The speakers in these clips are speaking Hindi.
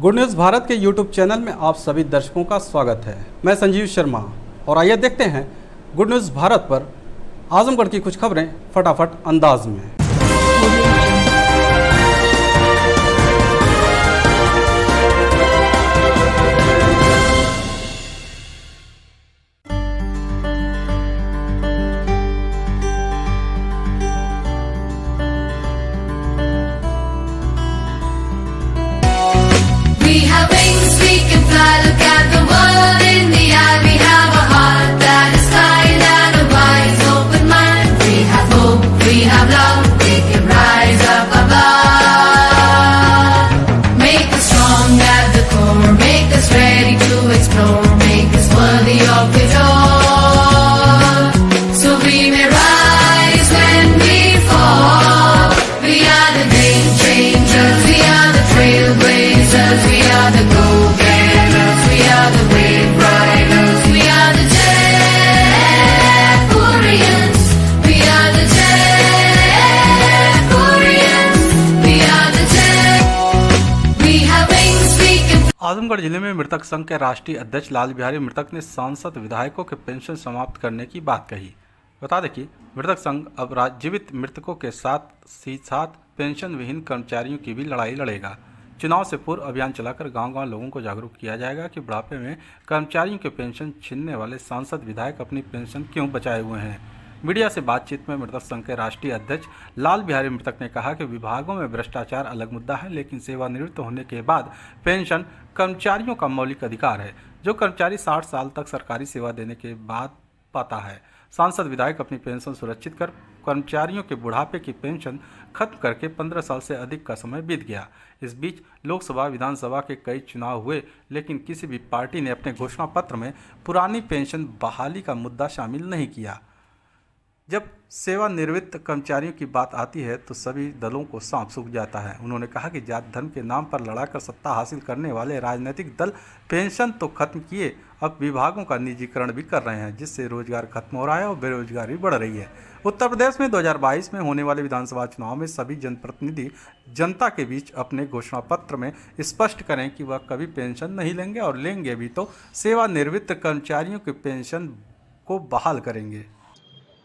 गुड न्यूज़ भारत के यूट्यूब चैनल में आप सभी दर्शकों का स्वागत है। मैं संजीव शर्मा और आइए देखते हैं गुड न्यूज़ भारत पर आजमगढ़ की कुछ खबरें फटाफट अंदाज में। We have wings, we can fly, look at the world in the eye. We have a heart that is kind and a wise open mind. We have hope, we have love, we can rise up above. Make us strong at the core, make us ready to explore, make us worthy of it all. So we may rise when we fall. We are the game changers, we are the trailblazers, we are the go-getters, we are the wave riders, we are the Jaipurians, we are the Jaipurians, we are the we have wings, we can Azamgarh जिले में मृतक संघ के राष्ट्रीय अध्यक्ष लाल बिहारी मृतक ने सांसद विधायकों के पेंशन समाप्त करने की बात कही। बता दें कि मृतक संघ अब जीवित मृतकों के साथ पेंशन विहीन कर्मचारियों की भी लड़ाई लड़ेगा। चुनाव से पूर्व अभियान चलाकर गांव-गांव लोगों को जागरूक किया जाएगा कि बुढ़ापे में कर्मचारियों के पेंशन छीनने वाले सांसद विधायक अपनी पेंशन क्यों बचाए हुए हैं। मीडिया से बातचीत में मृतक संघ के राष्ट्रीय अध्यक्ष लाल बिहारी मृतक ने कहा कि विभागों में भ्रष्टाचार अलग मुद्दा है, लेकिन सेवानिवृत्त होने के बाद पेंशन कर्मचारियों का मौलिक अधिकार है, जो कर्मचारी 60 साल तक सरकारी सेवा देने के बाद पाता है। सांसद विधायक अपनी पेंशन सुरक्षित कर कर्मचारियों के बुढ़ापे की पेंशन खत्म करके 15 साल से अधिक का समय बीत गया। इस बीच लोकसभा विधानसभा के कई चुनाव हुए, लेकिन किसी भी पार्टी ने अपने घोषणा पत्र में पुरानी पेंशन बहाली का मुद्दा शामिल नहीं किया। जब सेवानिवृत्त कर्मचारियों की बात आती है तो सभी दलों को सांप सूख जाता है। उन्होंने कहा कि जात धर्म के नाम पर लड़ाकर सत्ता हासिल करने वाले राजनीतिक दल पेंशन तो खत्म किए, अब विभागों का निजीकरण भी कर रहे हैं, जिससे रोजगार खत्म हो रहा है और बेरोजगारी बढ़ रही है। उत्तर प्रदेश में 2022 में होने वाले विधानसभा चुनाव में सभी जनप्रतिनिधि जनता के बीच अपने घोषणा पत्र में स्पष्ट करें कि वह कभी पेंशन नहीं लेंगे और लेंगे भी तो सेवानिवृत्त कर्मचारियों की पेंशन को बहाल करेंगे।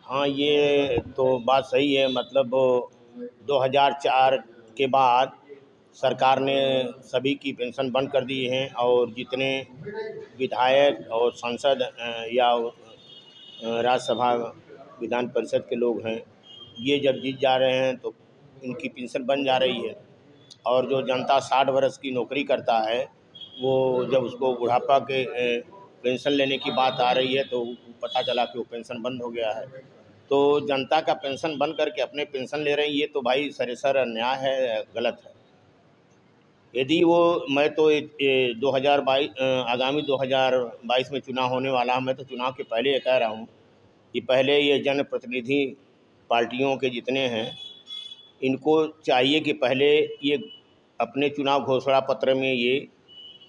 हाँ, ये तो बात सही है। मतलब 2004 के बाद सरकार ने सभी की पेंशन बंद कर दी है और जितने विधायक और सांसद या राज्यसभा विधान परिषद के लोग हैं, ये जब जीत जा रहे हैं तो इनकी पेंशन बन जा रही है। और जो जनता 60 वर्ष की नौकरी करता है, वो जब उसको बुढ़ापा के पेंशन लेने की बात आ रही है तो पता चला कि वो पेंशन बंद हो गया है। तो जनता का पेंशन बंद करके अपने पेंशन ले रहे हैं, ये तो भाई सरासर अन्याय है, गलत है। यदि वो मैं तो 2022 आगामी 2022 में चुनाव होने वाला है, मैं तो चुनाव के पहले ये कह रहा हूँ कि पहले ये जनप्रतिनिधि पार्टियों के जितने हैं, इनको चाहिए कि पहले ये अपने चुनाव घोषणा पत्र में ये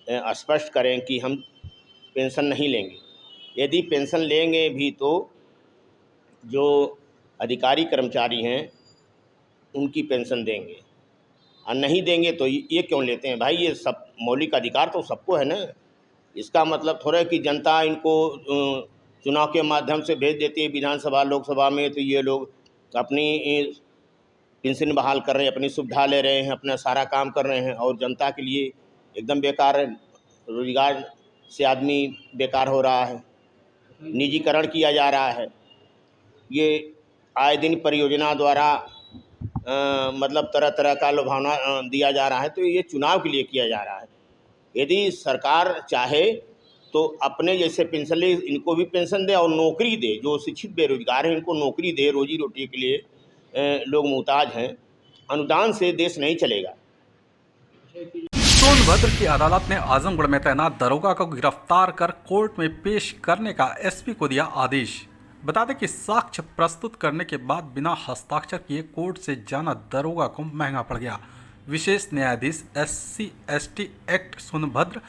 स्पष्ट करें कि हम पेंशन नहीं लेंगे। यदि पेंशन लेंगे भी तो जो अधिकारी कर्मचारी हैं उनकी पेंशन देंगे, और नहीं देंगे तो ये क्यों लेते हैं भाई? ये सब मौलिक अधिकार तो सबको है ना। इसका मतलब थोड़ा है कि जनता इनको चुनाव के माध्यम से भेज देती है विधानसभा लोकसभा में, तो ये लोग अपनी पेंशन बहाल कर रहे हैं, अपनी सुविधा ले रहे हैं, अपना सारा काम कर रहे हैं और जनता के लिए एकदम बेकार है। रोजगार से आदमी बेकार हो रहा है, निजीकरण किया जा रहा है। ये आए दिन परियोजना द्वारा मतलब तरह तरह का लुभावना दिया जा रहा है, तो ये चुनाव के लिए किया जा रहा है। यदि सरकार चाहे तो अपने जैसे पेंशन ले, इनको भी पेंशन दे और नौकरी दे। जो शिक्षित बेरोजगार हैं इनको नौकरी दे, रोजी रोटी के लिए लोग मुहताज हैं। अनुदान से देश नहीं चलेगा। सोनभद्र की अदालत ने आजमगढ़ में तैनात दरोगा को गिरफ्तार कर कोर्ट में पेश करने का एसपी को दिया आदेश। बता दें कि साक्ष्य प्रस्तुत करने के बाद बिना हस्ताक्षर किए कोर्ट से जाना दरोगा को महंगा पड़ गया। विशेष न्यायाधीश SC/ST एक्ट सोनभद्र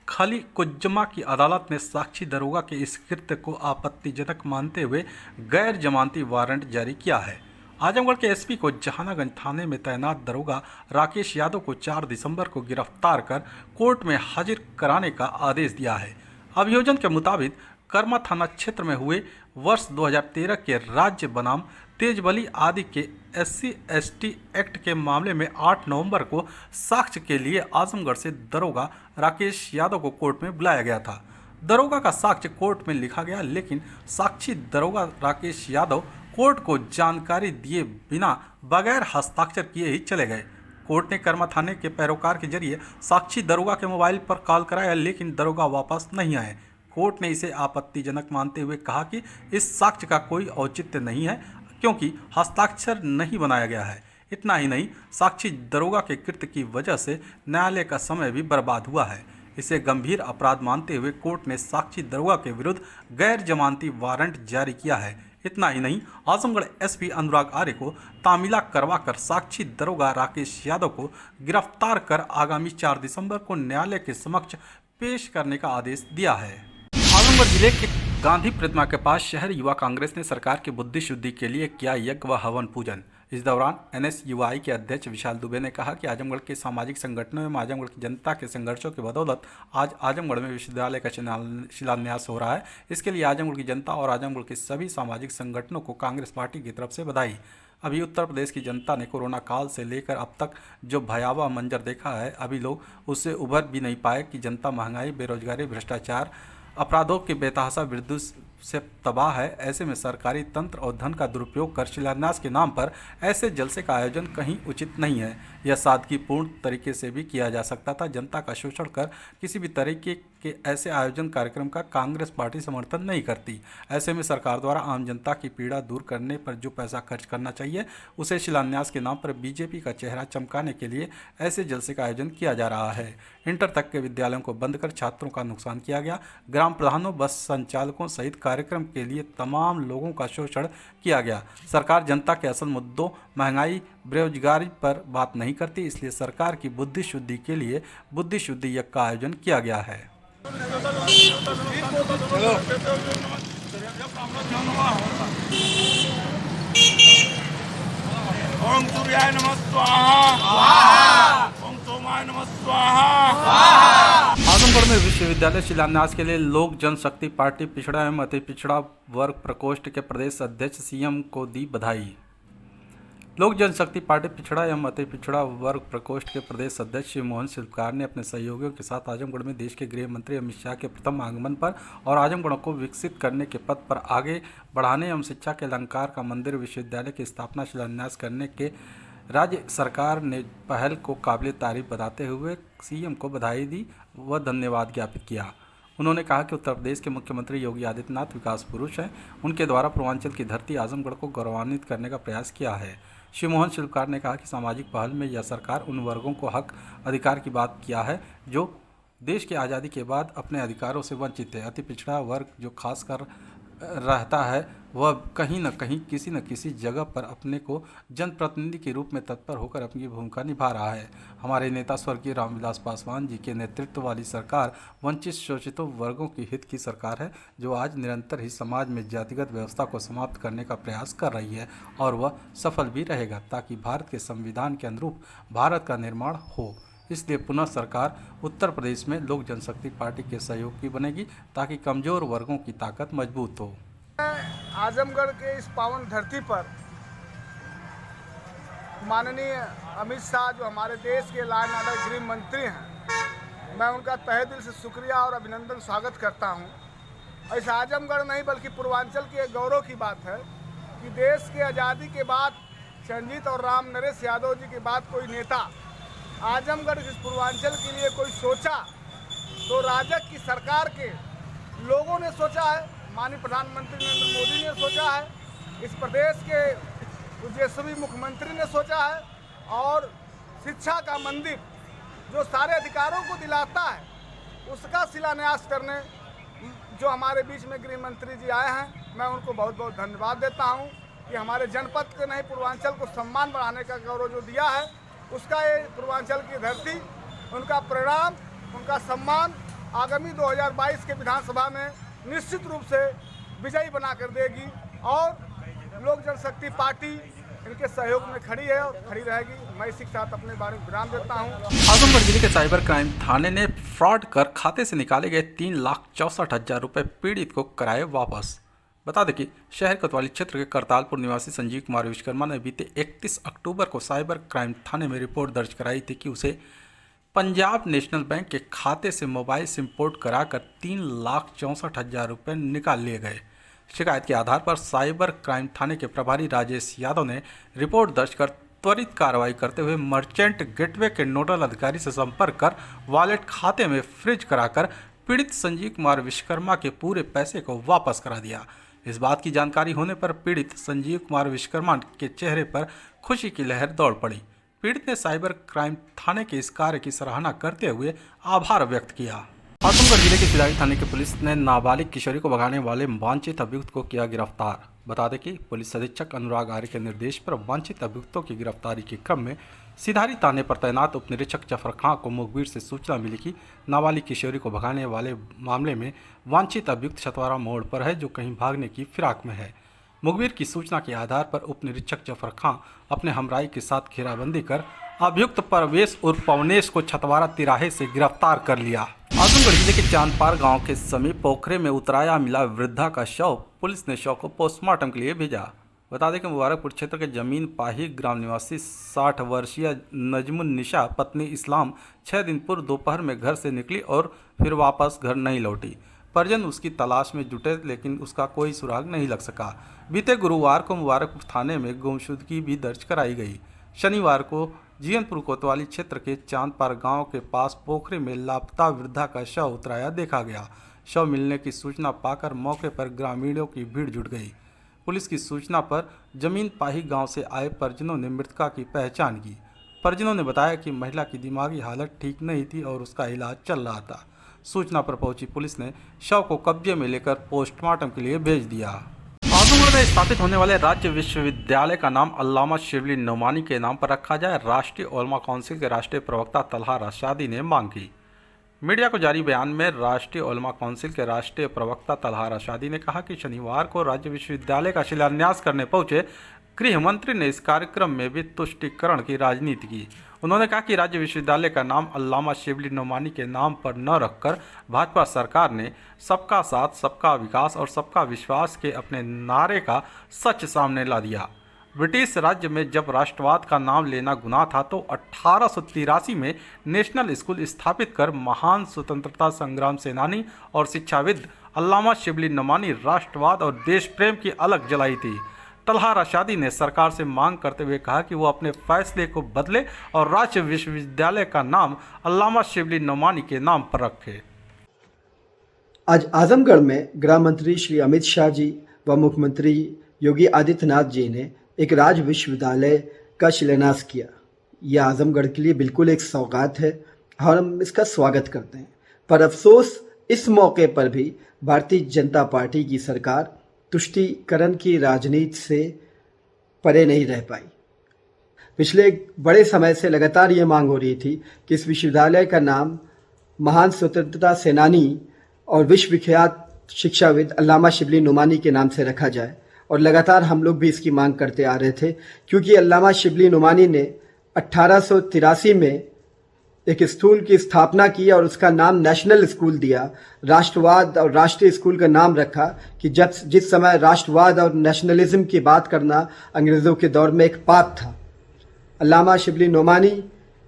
खली कुज्जमा की अदालत ने साक्षी दरोगा के इस कृत्य को आपत्तिजनक मानते हुए गैर जमानती वारंट जारी किया है। आजमगढ़ के एसपी को जहानागंज थाने में तैनात दरोगा राकेश यादव को 4 दिसंबर को गिरफ्तार कर कोर्ट में हाजिर कराने का आदेश दिया है। अभियोजन के मुताबिक कर्मा थाना क्षेत्र में हुए वर्ष 2013 के राज्य बनाम तेजबली आदि के SC/ST एक्ट के मामले में 8 नवंबर को साक्ष्य के लिए आजमगढ़ से दरोगा राकेश यादव को कोर्ट में बुलाया गया था। दरोगा का साक्ष्य कोर्ट में लिखा गया, लेकिन साक्षी दरोगा राकेश यादव कोर्ट को जानकारी दिए बिना बगैर हस्ताक्षर किए ही चले गए। कोर्ट ने कर्मा थाने के पैरोकार के जरिए साक्षी दरोगा के मोबाइल पर कॉल कराया, लेकिन दरोगा वापस नहीं आए। कोर्ट ने इसे आपत्तिजनक मानते हुए कहा कि इस साक्ष्य का कोई औचित्य नहीं है, क्योंकि हस्ताक्षर नहीं बनाया गया है। इतना ही नहीं, साक्षी दरोगा के कृत्य की वजह से न्यायालय का समय भी बर्बाद हुआ है। इसे गंभीर अपराध मानते हुए कोर्ट ने साक्षी दरोगा के विरुद्ध गैर जमानती वारंट जारी किया है। इतना ही नहीं, आजमगढ़ एसपी अनुराग आर्य को तामीला करवाकर साक्षी दरोगा राकेश यादव को गिरफ्तार कर आगामी 4 दिसंबर को न्यायालय के समक्ष पेश करने का आदेश दिया है। आजमगढ़ जिले के गांधी प्रतिमा के पास शहर युवा कांग्रेस ने सरकार की बुद्धि शुद्धि के लिए किया यज्ञ व हवन पूजन। इस दौरान NSUI के अध्यक्ष विशाल दुबे ने कहा कि आजमगढ़ के सामाजिक संगठनों में आजमगढ़ की जनता के संघर्षों की बदौलत आज आजमगढ़ में विश्वविद्यालय का शिलान्यास हो रहा है। इसके लिए आजमगढ़ की जनता और आजमगढ़ के सभी सामाजिक संगठनों को कांग्रेस पार्टी की तरफ से बधाई। अभी उत्तर प्रदेश की जनता ने कोरोना काल से लेकर अब तक जो भयावह मंजर देखा है, अभी लोग उससे उभर भी नहीं पाए कि जनता महंगाई, बेरोजगारी, भ्रष्टाचार, अपराधों के बेतहाशा विरुद्ध से तबाह है। ऐसे में सरकारी तंत्र और धन का दुरुपयोग कर शिलान्यास के नाम पर ऐसे जलसे का आयोजन कहीं उचित नहीं है। यह सादगीपूर्ण तरीके से भी किया जा सकता था। जनता का शोषण कर किसी भी तरीके के ऐसे आयोजन कार्यक्रम का कांग्रेस पार्टी समर्थन नहीं करती। ऐसे में सरकार द्वारा आम जनता की पीड़ा दूर करने पर जो पैसा खर्च करना चाहिए, उसे शिलान्यास के नाम पर बीजेपी का चेहरा चमकाने के लिए ऐसे जलसे का आयोजन किया जा रहा है। इंटर तक के विद्यालयों को बंद कर छात्रों का नुकसान किया गया। ग्राम प्रधानों, बस संचालकों सहित कार्यक्रम के लिए तमाम लोगों का शोषण किया गया। सरकार जनता के असल मुद्दों महंगाई, बेरोजगारी पर बात नहीं करती, इसलिए सरकार की बुद्धि शुद्धि के लिए बुद्धि शुद्धि यज्ञ का आयोजन किया गया है। ओम सूर्याय नमः स्वाहा, ओम सोमाय नमः स्वाहा। आजमगढ़ में विश्वविद्यालय शिलान्यास के लिए लोक जनशक्ति पार्टी पिछड़ा एवं अति पिछड़ा वर्ग प्रकोष्ठ के प्रदेश अध्यक्ष CM को दी बधाई। लोक जनशक्ति पार्टी पिछड़ा एवं अति पिछड़ा वर्ग प्रकोष्ठ के प्रदेश अध्यक्ष श्री मोहन शिल्पकार ने अपने सहयोगियों के साथ आजमगढ़ में देश के गृह मंत्री अमित शाह के प्रथम आगमन पर और आजमगढ़ को विकसित करने के पथ पर आगे बढ़ाने एवं शिक्षा के अलंकार का मंदिर विश्वविद्यालय की स्थापना शिलान्यास करने के राज्य सरकार ने पहल को काबिल तारीफ बताते हुए CM को बधाई दी व धन्यवाद ज्ञापित किया। उन्होंने कहा कि उत्तर प्रदेश के मुख्यमंत्री योगी आदित्यनाथ विकास पुरुष हैं। उनके द्वारा पूर्वांचल की धरती आजमगढ़ को गौरवान्वित करने का प्रयास किया है। श्री मोहन शिल्पकार ने कहा कि सामाजिक पहल में यह सरकार उन वर्गों को हक अधिकार की बात किया है जो देश की आज़ादी के बाद अपने अधिकारों से वंचित है। अति पिछड़ा वर्ग जो खासकर रहता है, वह कहीं न कहीं किसी न किसी जगह पर अपने को जनप्रतिनिधि के रूप में तत्पर होकर अपनी भूमिका निभा रहा है। हमारे नेता स्वर्गीय रामविलास पासवान जी के नेतृत्व वाली सरकार वंचित शोषितों वर्गों की हित की सरकार है, जो आज निरंतर ही समाज में जातिगत व्यवस्था को समाप्त करने का प्रयास कर रही है और वह सफल भी रहेगा, ताकि भारत के संविधान के अनुरूप भारत का निर्माण हो। इसलिए पुनः सरकार उत्तर प्रदेश में लोक जनशक्ति पार्टी के सहयोग की बनेगी, ताकि कमजोर वर्गों की ताकत मजबूत हो। आजमगढ़ के इस पावन धरती पर माननीय अमित शाह, जो हमारे देश के लॉ एंड ऑर्डर गृह मंत्री हैं, मैं उनका तहे दिल से शुक्रिया और अभिनंदन स्वागत करता हूं। ऐसा आजमगढ़ नहीं बल्कि पूर्वांचल के गौरव की बात है कि देश के आज़ादी के बाद चंजीत और राम नरेश यादव जी के बाद कोई नेता आजमगढ़ इस पूर्वांचल के लिए कोई सोचा तो राजग की सरकार के लोगों ने सोचा है, माननीय प्रधानमंत्री नरेंद्र मोदी ने सोचा है, इस प्रदेश के यशस्वी मुख्यमंत्री ने सोचा है, और शिक्षा का मंदिर जो सारे अधिकारों को दिलाता है, उसका शिलान्यास करने जो हमारे बीच में गृह मंत्री जी आए हैं, मैं उनको बहुत बहुत धन्यवाद देता हूं कि हमारे जनपद के नहीं पूर्वांचल को सम्मान बढ़ाने का गौरव जो दिया है, उसका ये पूर्वांचल की धरती, उनका परिणाम, उनका सम्मान आगामी 2022 के विधानसभा में निश्चित रूप से विजयी बना कर देगी। और लोक जनशक्ति पार्टी इनके सहयोग में खड़ी है और खड़ी रहेगी। मैं इसी के साथ अपने बारे में विराम देता हूँ। आजमगढ़ जिले के साइबर क्राइम थाने ने फ्रॉड कर खाते से निकाले गए 3,64,000 रुपए पीड़ित को कराए वापस। बता दें कि शहर कोतवाली क्षेत्र के करतालपुर निवासी संजीव कुमार विश्वकर्मा ने बीते 31 अक्टूबर को साइबर क्राइम थाने में रिपोर्ट दर्ज कराई थी कि उसे पंजाब नेशनल बैंक के खाते से मोबाइल सिम पोर्ट कराकर 3,64,000 रुपये निकाल लिए गए। शिकायत के आधार पर साइबर क्राइम थाने के प्रभारी राजेश यादव ने रिपोर्ट दर्ज कर त्वरित कार्रवाई करते हुए मर्चेंट गेटवे के नोडल अधिकारी से संपर्क कर वॉलेट खाते में फ्रीज कराकर पीड़ित संजीव कुमार विश्वकर्मा के पूरे पैसे को वापस करा दिया। इस बात की जानकारी होने पर पीड़ित संजीव कुमार विश्वकर्मा के चेहरे पर खुशी की लहर दौड़ पड़ी। पीड़ित ने साइबर क्राइम थाने के इस कार्य की सराहना करते हुए आभार व्यक्त किया। आजमगढ़ जिले के सिधारी थाने की पुलिस ने नाबालिग किशोरी को भगाने वाले वांछित अभियुक्त को किया गिरफ्तार। बता दें कि पुलिस अधीक्षक अनुराग आर्य के निर्देश पर वांछित अभियुक्तों की गिरफ्तारी के क्रम में सिधारी थाने पर तैनात उप निरीक्षक जफर खां को मुखबिर से सूचना मिली कि नाबालिग किशोरी को भगाने वाले मामले में वांछित अभियुक्त छतवारा मोड़ पर है, जो कहीं भागने की फिराक में है। मुखबिर की सूचना के आधार पर उप निरीक्षक जफर खां अपने हमराई के साथ घेराबंदी कर अभियुक्त परवेश उर्फ पवनेश को छतवारा तिराहे से गिरफ्तार कर लिया। आजमगढ़ जिले के चांदपार गांव के समीप पोखरे में उतराया मिला वृद्धा का शव। पुलिस ने शव को पोस्टमार्टम के लिए भेजा। बता दें कि मुबारकपुर क्षेत्र के जमीन पाही ग्राम निवासी 60 वर्षीय नजमुन निशा पत्नी इस्लाम 6 दिन पूर्व दोपहर में घर से निकली और फिर वापस घर नहीं लौटी। परिजन उसकी तलाश में जुटे लेकिन उसका कोई सुराग नहीं लग सका। बीते गुरुवार को मुबारकपुर थाने में गुमशुदगी भी दर्ज कराई गई। शनिवार को जीयनपुर कोतवाली क्षेत्र के चांदपार गांव के पास पोखरे में लापता वृद्धा का शव उतराया देखा गया। शव मिलने की सूचना पाकर मौके पर ग्रामीणों की भीड़ जुट गई। पुलिस की सूचना पर जमीन पाही गांव से आए परिजनों ने मृतका की पहचान की। परिजनों ने बताया कि महिला की दिमागी हालत ठीक नहीं थी और उसका इलाज चल रहा था। सूचना पर पहुंची पुलिस ने शव को कब्जे में लेकर पोस्टमार्टम के लिए भेज दिया। आजमगढ़ में स्थापित होने वाले राज्य विश्वविद्यालय का नाम अल्लामा शिबली नोमानी के नाम पर रखा जाए, राष्ट्रीय उलमा काउंसिल के राष्ट्रीय प्रवक्ता तलहा रशादी ने मांग की। मीडिया को जारी बयान में राष्ट्रीय उलमा काउंसिल के राष्ट्रीय प्रवक्ता तलहा रशादी ने कहा कि शनिवार को राज्य विश्वविद्यालय का शिलान्यास करने पहुंचे गृह मंत्री ने इस कार्यक्रम में भी तुष्टीकरण की राजनीति की। उन्होंने कहा कि राज्य विश्वविद्यालय का नाम अल्लामा शिबली नोमानी के नाम पर न रखकर भाजपा सरकार ने सबका साथ, सबका विकास और सबका विश्वास के अपने नारे का सच सामने ला दिया। ब्रिटिश राज्य में जब राष्ट्रवाद का नाम लेना गुनाह था तो 1883 में नेशनल स्कूल स्थापित कर महान स्वतंत्रता संग्राम सेनानी और शिक्षाविद अल्लामा शिबली नोमानी राष्ट्रवाद और देश प्रेम की अलग जलाई थी। तलहा रशादी ने सरकार से मांग करते हुए कहा कि वो अपने फैसले को बदले और राज्य विश्वविद्यालय का नाम अल्लामा शिबली नोमानी के नाम पर रखे। आज आजमगढ़ में गृह मंत्री श्री अमित शाह जी व मुख्यमंत्री योगी आदित्यनाथ जी ने एक राज्य विश्वविद्यालय का शिलान्यास किया। यह आजमगढ़ के लिए बिल्कुल एक सौगात है और हम इसका स्वागत करते हैं। पर अफसोस इस मौके पर भी भारतीय जनता पार्टी की सरकार तुष्टीकरण की राजनीति से परे नहीं रह पाई। पिछले बड़े समय से लगातार ये मांग हो रही थी कि इस विश्वविद्यालय का नाम महान स्वतंत्रता सेनानी और विश्वविख्यात शिक्षाविद अल्लामा शिबली नोमानी के नाम से रखा जाए, और लगातार हम लोग भी इसकी मांग करते आ रहे थे, क्योंकि अल्लामा शिबली नोमानी ने 1883 में एक स्कूल की स्थापना की और उसका नाम नेशनल स्कूल दिया। राष्ट्रवाद और राष्ट्रीय स्कूल का नाम रखा कि जब जिस समय राष्ट्रवाद और नेशनलिज्म की बात करना अंग्रेज़ों के दौर में एक पाप था। अल्लामा शिबली नोमानी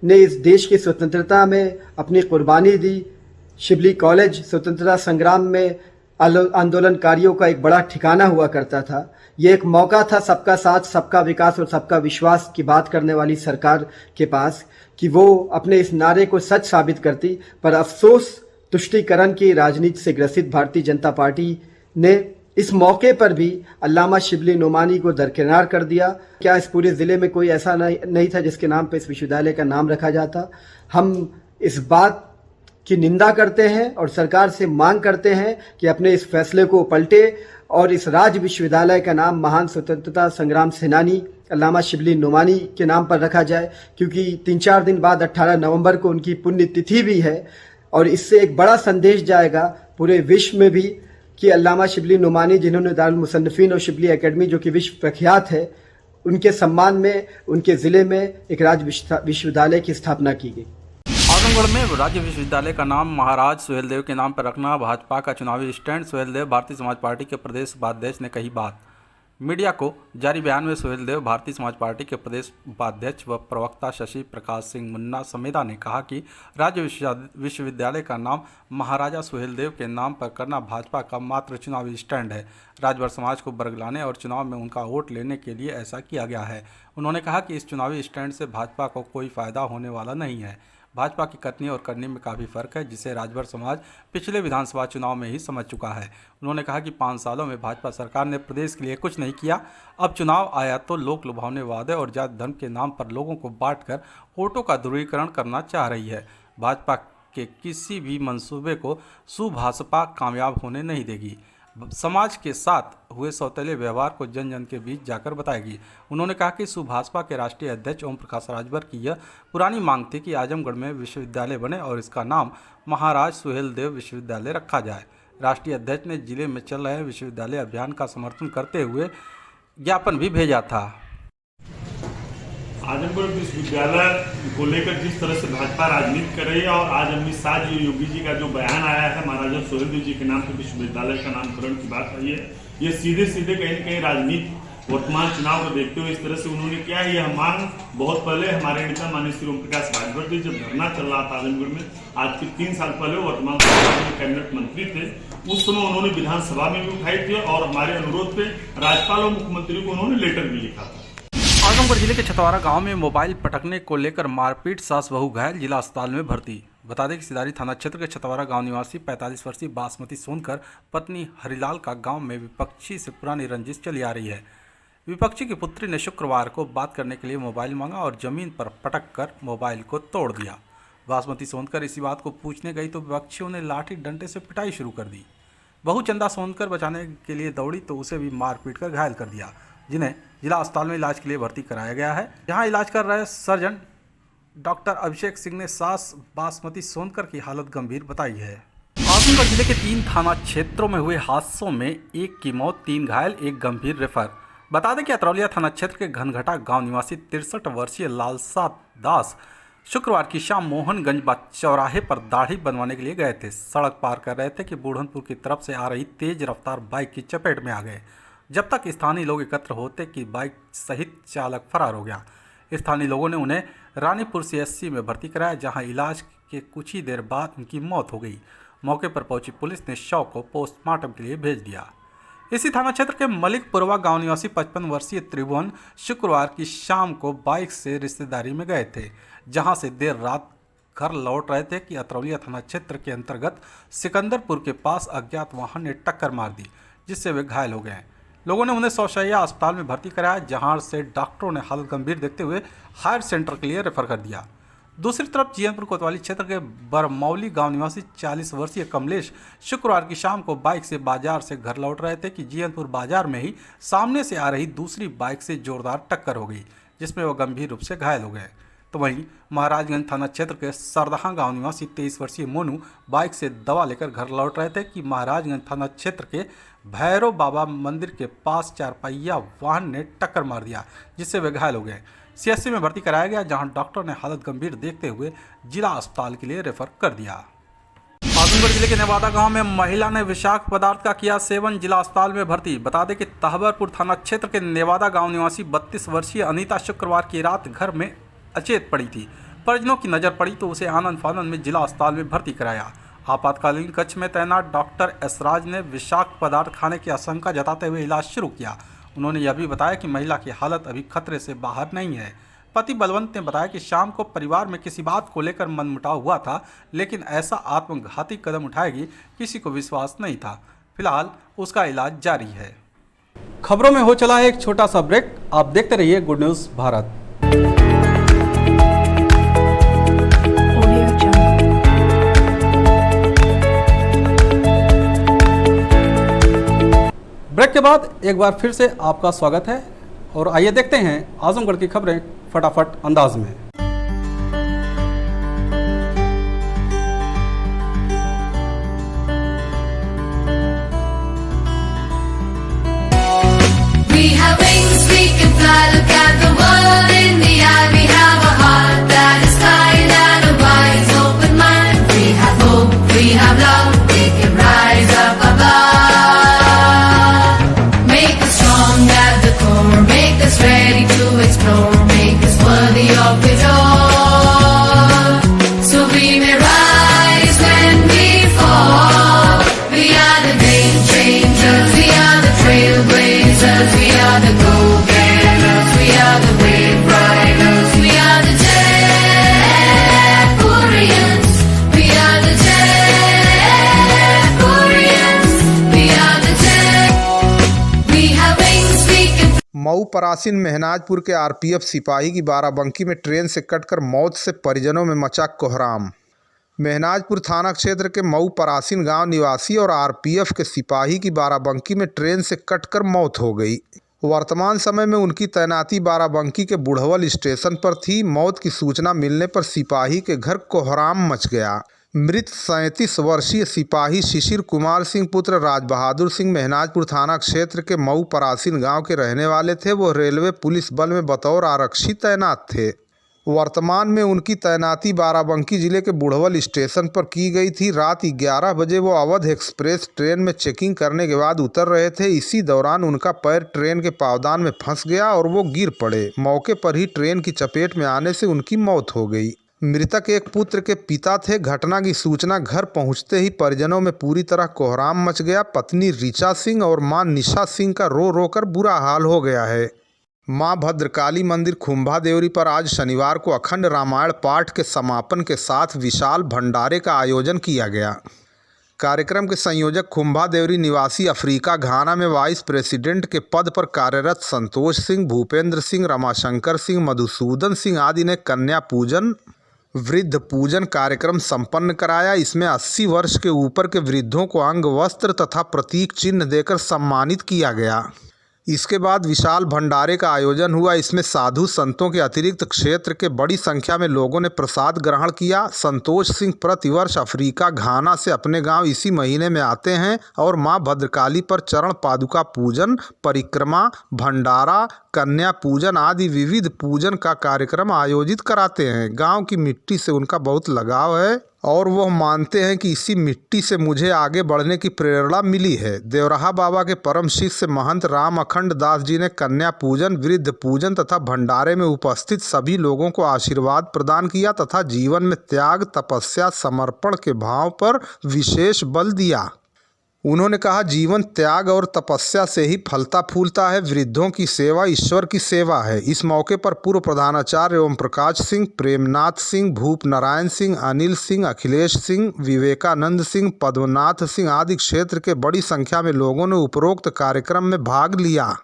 ने इस देश की स्वतंत्रता में अपनी कुर्बानी दी। शिबली कॉलेज स्वतंत्रता संग्राम में आंदोलनकारियों का एक बड़ा ठिकाना हुआ करता था। ये एक मौका था सबका साथ, सबका विकास और सबका विश्वास की बात करने वाली सरकार के पास कि वो अपने इस नारे को सच साबित करती। पर अफसोस तुष्टीकरण की राजनीति से ग्रसित भारतीय जनता पार्टी ने इस मौके पर भी अल्लामा शिबली नोमानी को दरकिनार कर दिया। क्या इस पूरे ज़िले में कोई ऐसा नहीं था जिसके नाम पर इस विश्वविद्यालय का नाम रखा जाता? हम इस बात की निंदा करते हैं और सरकार से मांग करते हैं कि अपने इस फैसले को पलटे और इस राज्य विश्वविद्यालय का नाम महान स्वतंत्रता संग्राम सेनानी अल्लामा शिबली नोमानी के नाम पर रखा जाए, क्योंकि 3-4 दिन बाद 18 नवंबर को उनकी पुण्यतिथि भी है। और इससे एक बड़ा संदेश जाएगा पूरे विश्व में भी कि अल्लामा शिबली नोमानी, जिन्होंने दारुल मुसन्निफीन और शिबली एकेडमी जो कि विश्व प्रख्यात है, उनके सम्मान में उनके जिले में एक राज्य विश्वविद्यालय की स्थापना की गई। आजमगढ़ में राज्य विश्वविद्यालय का नाम महाराज सुहेलदेव के नाम पर रखना भाजपा का चुनावी स्टैंड। सुहेलदेव भारतीय समाज पार्टी के प्रदेश उपाध्यक्ष ने कही बात। मीडिया को जारी बयान में सुहेलदेव भारतीय समाज पार्टी के प्रदेश उपाध्यक्ष व प्रवक्ता शशि प्रकाश सिंह मुन्ना समेता ने कहा कि राज्य विश्वविद्यालय का नाम महाराजा सुहेलदेव के नाम पर करना भाजपा का मात्र चुनावी स्टैंड है। राजभर समाज को बरगलाने और चुनाव में उनका वोट लेने के लिए ऐसा किया गया है। उन्होंने कहा कि इस चुनावी स्टैंड से भाजपा को कोई फायदा होने वाला नहीं है। भाजपा की कथनी और करनी में काफ़ी फर्क है, जिसे राजभर समाज पिछले विधानसभा चुनाव में ही समझ चुका है। उन्होंने कहा कि 5 सालों में भाजपा सरकार ने प्रदेश के लिए कुछ नहीं किया। अब चुनाव आया तो लोक लुभावने वादे और जाति धर्म के नाम पर लोगों को बांटकर वोटों का ध्रुवीकरण करना चाह रही है। भाजपा के किसी भी मंसूबे को सुभाजपा कामयाब होने नहीं देगी। समाज के साथ हुए सौतेले व्यवहार को जन जन के बीच जाकर बताएगी। उन्होंने कहा कि सुभाजपा के राष्ट्रीय अध्यक्ष ओम प्रकाश राजभर की यह पुरानी मांग थी कि आजमगढ़ में विश्वविद्यालय बने और इसका नाम महाराज सुहेलदेव विश्वविद्यालय रखा जाए। राष्ट्रीय अध्यक्ष ने जिले में चल रहे विश्वविद्यालय अभियान का समर्थन करते हुए ज्ञापन भी भेजा था। आजमगढ़ विश्वविद्यालय को लेकर जिस तरह से भाजपा राजनीति कर रही है और आज अमित शाह जी योगी जी का जो बयान आया है महाराजा सुहेलदेव जी के नाम पर विश्वविद्यालय का नामकरण की बात आई है, ये सीधे सीधे कहीं न कहीं राजनीति वर्तमान चुनाव को देखते हुए इस तरह से उन्होंने किया है। यह मांग बहुत पहले हमारे नेता माननीय श्री ओम प्रकाश राजभर जी जब धरना चल रहा था आजमगढ़ में, आज के 3 साल पहले वर्तमान सरकार में कैबिनेट मंत्री थे, उस समय उन्होंने विधानसभा में भी उठाई थी और हमारे अनुरोध पे राज्यपाल और मुख्यमंत्री को उन्होंने लेटर भी लिखा था। आजमगढ़ जिले के छतवारा गांव में मोबाइल पटकने को लेकर मारपीट, सास बहू घायल, जिला अस्पताल में भर्ती। बता दें कि सिदारी थाना क्षेत्र के छतवारा गांव निवासी 45 वर्षीय बासमती सोनकर पत्नी हरिलाल का गांव में विपक्षी से पुरानी रंजिश चली आ रही है। विपक्षी की पुत्री ने शुक्रवार को बात करने के लिए मोबाइल मांगा और जमीन पर पटक कर मोबाइल को तोड़ दिया। बासमती सोनकर इसी बात को पूछने गई तो विपक्षियों ने लाठी डंडे से पिटाई शुरू कर दी। बहू चंदा सोनकर बचाने के लिए दौड़ी तो उसे भी मार पीट कर घायल कर दिया, जिन्हें जिला अस्पताल में इलाज के लिए भर्ती कराया गया है। यहाँ इलाज कर रहे सर्जन डॉक्टर अभिषेक सिंह ने सास बासमती सोनकर की हालत गंभीर बताई है। आजमगढ़ जिले के 3 थाना क्षेत्रों में हुए हादसों में 1 की मौत, 3 घायल, 1 गंभीर रेफर। बता दें कि अतरौलिया थाना क्षेत्र के घनघटा गांव निवासी 63 वर्षीय लालसा दास शुक्रवार की शाम मोहनगंज चौराहे पर दाढ़ी बनवाने के लिए गए थे। सड़क पार कर रहे थे कि बूढ़नपुर की तरफ से आ रही तेज रफ्तार बाइक की चपेट में आ गए। जब तक स्थानीय लोग एकत्र होते कि बाइक सहित चालक फरार हो गया। स्थानीय लोगों ने उन्हें रानीपुर CHC में भर्ती कराया, जहां इलाज के कुछ ही देर बाद उनकी मौत हो गई। मौके पर पहुंची पुलिस ने शव को पोस्टमार्टम के लिए भेज दिया। इसी थाना क्षेत्र के मलिकपुरवा गांव निवासी 55 वर्षीय त्रिभुवन शुक्रवार की शाम को बाइक से रिश्तेदारी में गए थे, जहां से देर रात घर लौट रहे थे कि अतरौलिया थाना क्षेत्र के अंतर्गत सिकंदरपुर के पास अज्ञात वाहन ने टक्कर मार दी, जिससे वे घायल हो गए। लोगों ने उन्हें सौशैया अस्पताल में भर्ती कराया, जहां से डॉक्टरों ने हालत गंभीर देखते हुए हायर सेंटर के लिए रेफर कर दिया। दूसरी तरफ जीयनपुर कोतवाली क्षेत्र के बरमौली गांव निवासी 40 वर्षीय कमलेश शुक्रवार की शाम को बाइक से बाजार से घर लौट रहे थे कि जीयनपुर बाजार में ही सामने से आ रही दूसरी बाइक से जोरदार टक्कर हो गई, जिसमें वह गंभीर रूप से घायल हो गए। तो वहीं महाराजगंज थाना क्षेत्र के सरदहा गांव निवासी 23 वर्षीय मोनू बाइक से दवा लेकर घर लौट रहे थे कि महाराजगंज थाना क्षेत्र के भैरव बाबा मंदिर के पास 4 पहिया वाहन ने टक्कर मार दिया, जिससे वे घायल हो गए। CHC में भर्ती कराया गया, जहां डॉक्टर ने हालत गंभीर देखते हुए जिला अस्पताल के लिए रेफर कर दिया। आजमगढ़ जिले के नेवादा गांव में महिला ने विषाक्त पदार्थ का किया सेवन, जिला अस्पताल में भर्ती। बता दें कि तहबरपुर थाना क्षेत्र के नेवादा गांव निवासी 32 वर्षीय अनीता शुक्रवार की रात घर में अचेत पड़ी थी। परिजनों की नजर पड़ी तो उसे आनंद फानंद में जिला अस्पताल में भर्ती कराया। आपातकालीन कक्ष में तैनात डॉक्टर एसराज ने विषाक्त पदार्थ खाने की आशंका जताते हुए इलाज शुरू किया। उन्होंने यह भी बताया कि महिला की हालत अभी खतरे से बाहर नहीं है। पति बलवंत ने बताया कि शाम को परिवार में किसी बात को लेकर मनमुटाव हुआ था, लेकिन ऐसा आत्मघाती कदम उठाएगी किसी को विश्वास नहीं था। फिलहाल उसका इलाज जारी है। खबरों में हो चला है एक छोटा सा ब्रेक। आप देखते रहिए गुड न्यूज भारत। ब्रेक के बाद एक बार फिर से आपका स्वागत है और आइए देखते हैं आजमगढ़ की खबरें फटाफट अंदाज में। We have wings, we can fly, look Mau परासिन Mehnajpur के आरपीएफ सिपाही की बाराबंकी में ट्रेन से कटकर मौत से परिजनों में मचा कोहराम। मेहनाजपुर थाना क्षेत्र के मऊ परासिन गांव निवासी और आरपीएफ के सिपाही की बाराबंकी में ट्रेन से कटकर मौत हो गई। वर्तमान समय में उनकी तैनाती बाराबंकी के बुढ़वल स्टेशन पर थी। मौत की सूचना मिलने पर सिपाही के घर कोहराम मच गया। मृत 37 वर्षीय सिपाही शिशिर कुमार सिंह पुत्र राज बहादुर सिंह मेहनाजपुर थाना क्षेत्र के मऊ परासिन गांव के रहने वाले थे। वो रेलवे पुलिस बल में बतौर आरक्षी तैनात थे। वर्तमान में उनकी तैनाती बाराबंकी जिले के बुढ़वल स्टेशन पर की गई थी। रात 11 बजे वो अवध एक्सप्रेस ट्रेन में चेकिंग करने के बाद उतर रहे थे। इसी दौरान उनका पैर ट्रेन के पावदान में फंस गया और वो गिर पड़े। मौके पर ही ट्रेन की चपेट में आने से उनकी मौत हो गई। मृतक एक पुत्र के पिता थे। घटना की सूचना घर पहुंचते ही परिजनों में पूरी तरह कोहराम मच गया। पत्नी ऋचा सिंह और मां निशा सिंह का रो रो कर बुरा हाल हो गया है। मां भद्रकाली मंदिर खुम्भा देवरी पर आज शनिवार को अखंड रामायण पाठ के समापन के साथ विशाल भंडारे का आयोजन किया गया। कार्यक्रम के संयोजक खुम्भा देवरी निवासी अफ्रीका घाना में वाइस प्रेसिडेंट के पद पर कार्यरत संतोष सिंह, भूपेंद्र सिंह, रमाशंकर सिंह, मधुसूदन सिंह आदि ने कन्या पूजन वृद्ध पूजन कार्यक्रम संपन्न कराया। इसमें 80 वर्ष के ऊपर के वृद्धों को अंग वस्त्र तथा प्रतीक चिन्ह देकर सम्मानित किया गया। इसके बाद विशाल भंडारे का आयोजन हुआ। इसमें साधु संतों के अतिरिक्त क्षेत्र के बड़ी संख्या में लोगों ने प्रसाद ग्रहण किया। संतोष सिंह प्रतिवर्ष अफ्रीका घाना से अपने गांव इसी महीने में आते हैं और मां भद्रकाली पर चरण पादुका पूजन, परिक्रमा, भंडारा, कन्या पूजन आदि विविध पूजन का कार्यक्रम आयोजित कराते हैं। गांव की मिट्टी से उनका बहुत लगाव है और वह मानते हैं कि इसी मिट्टी से मुझे आगे बढ़ने की प्रेरणा मिली है। देवराहा बाबा के परम शिष्य महंत राम अखंड दास जी ने कन्या पूजन, वृद्ध पूजन तथा भंडारे में उपस्थित सभी लोगों को आशीर्वाद प्रदान किया तथा जीवन में त्याग, तपस्या, समर्पण के भाव पर विशेष बल दिया। उन्होंने कहा, जीवन त्याग और तपस्या से ही फलता फूलता है। वृद्धों की सेवा ईश्वर की सेवा है। इस मौके पर पूर्व प्रधानाचार्य ओम प्रकाश सिंह, प्रेमनाथ सिंह, भूप नारायण सिंह, अनिल सिंह, अखिलेश सिंह, विवेकानंद सिंह, पद्मनाथ सिंह आदि क्षेत्र के बड़ी संख्या में लोगों ने उपरोक्त कार्यक्रम में भाग लिया।